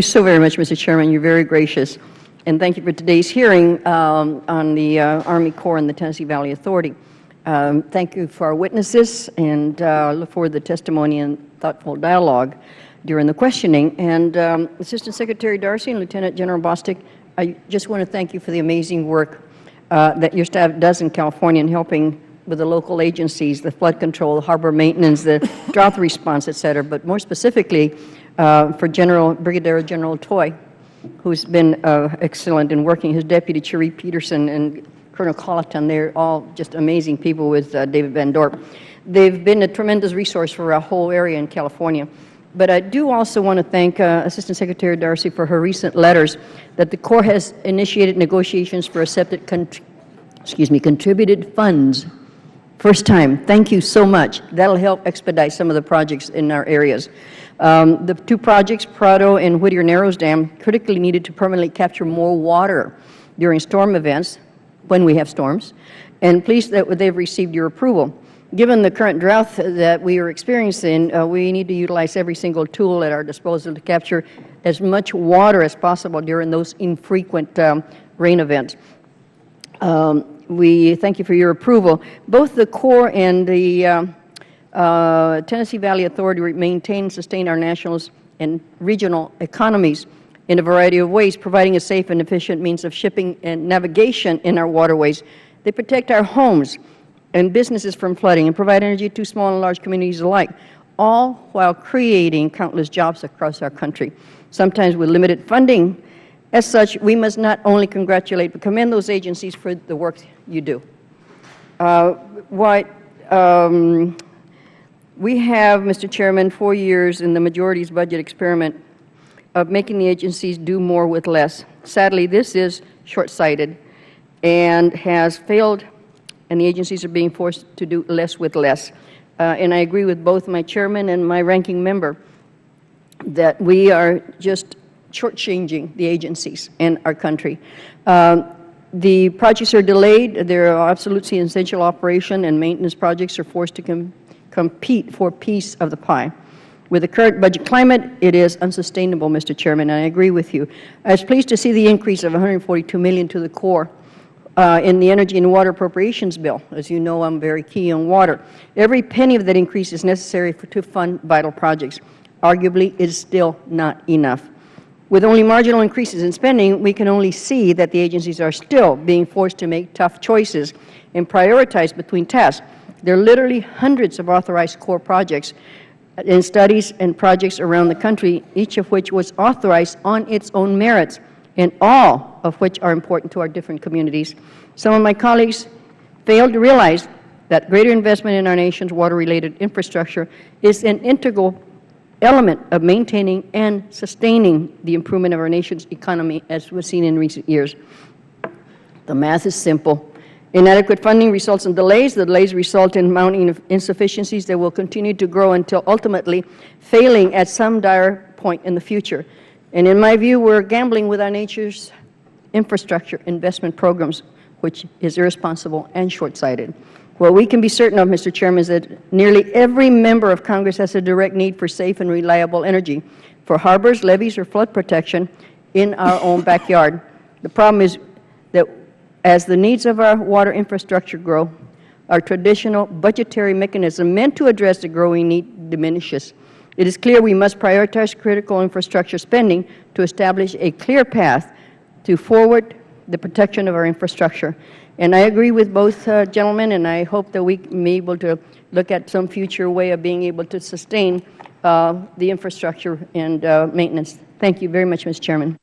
So very much, Mr. Chairman. You're very gracious. And thank you for today's hearing on the Army Corps and the Tennessee Valley Authority. Thank you for our witnesses, and look forward to the testimony and thoughtful dialogue during the questioning. And Assistant Secretary Darcy and Lieutenant General Bostic, I just want to thank you for the amazing work that your staff does in California in helping with the local agencies, the flood control, the harbor maintenance, the drought response, et cetera, but more specifically for Brigadier General Toy, who's been excellent in working, his deputy, Cherie Peterson, and Colonel Colleton. They're all just amazing people with David Van Dorp. They've been a tremendous resource for our whole area in California. But I do also want to thank Assistant Secretary Darcy for her recent letters that the Corps has initiated negotiations for accepted contributed funds. First time. Thank you so much. That'll help expedite some of the projects in our areas. The two projects, Prado and Whittier Narrows Dam, critically needed to permanently capture more water during storm events, when we have storms, and pleased that they've received your approval. Given the current drought that we are experiencing, we need to utilize every single tool at our disposal to capture as much water as possible during those infrequent rain events. We thank you for your approval. Both the Corps and the Tennessee Valley Authority maintain and sustain our national and regional economies in a variety of ways, providing a safe and efficient means of shipping and navigation in our waterways. They protect our homes and businesses from flooding and provide energy to small and large communities alike, all while creating countless jobs across our country, sometimes with limited funding. As such, we must not only congratulate but commend those agencies for the work you do. We have, Mr. Chairman, 4 years in the majority's budget experiment of making the agencies do more with less. Sadly, this is short-sighted and has failed, and the agencies are being forced to do less with less. And I agree with both my chairman and my ranking member that we are just shortchanging the agencies in our country. The projects are delayed. There are absolutely essential operation and maintenance projects are forced to compete for a piece of the pie. With the current budget climate, it is unsustainable, Mr. Chairman, and I agree with you. I was pleased to see the increase of $142 million to the Corps in the Energy and Water Appropriations Bill. As you know, I'm very key on water. Every penny of that increase is necessary to fund vital projects. Arguably, it is still not enough. With only marginal increases in spending, we can only see that the agencies are still being forced to make tough choices and prioritize between tasks. There are literally hundreds of authorized Corps projects and studies and projects around the country, each of which was authorized on its own merits, and all of which are important to our different communities. Some of my colleagues failed to realize that greater investment in our nation's water-related infrastructure is an integral element of maintaining and sustaining the improvement of our nation's economy, as was seen in recent years. The math is simple. Inadequate funding results in delays. The delays result in mounting insufficiencies that will continue to grow until ultimately failing at some dire point in the future. And in my view, we're gambling with our nature's infrastructure investment programs, which is irresponsible and short-sighted. What we can be certain of, Mr. Chairman, is that nearly every member of Congress has a direct need for safe and reliable energy for harbors, levees, or flood protection in our own backyard. The problem is that as the needs of our water infrastructure grow, our traditional budgetary mechanism meant to address the growing need diminishes. It is clear we must prioritize critical infrastructure spending to establish a clear path to forward the protection of our infrastructure. And I agree with both gentlemen, and I hope that we may be able to look at some future way of being able to sustain the infrastructure and maintenance. Thank you very much, Mr. Chairman.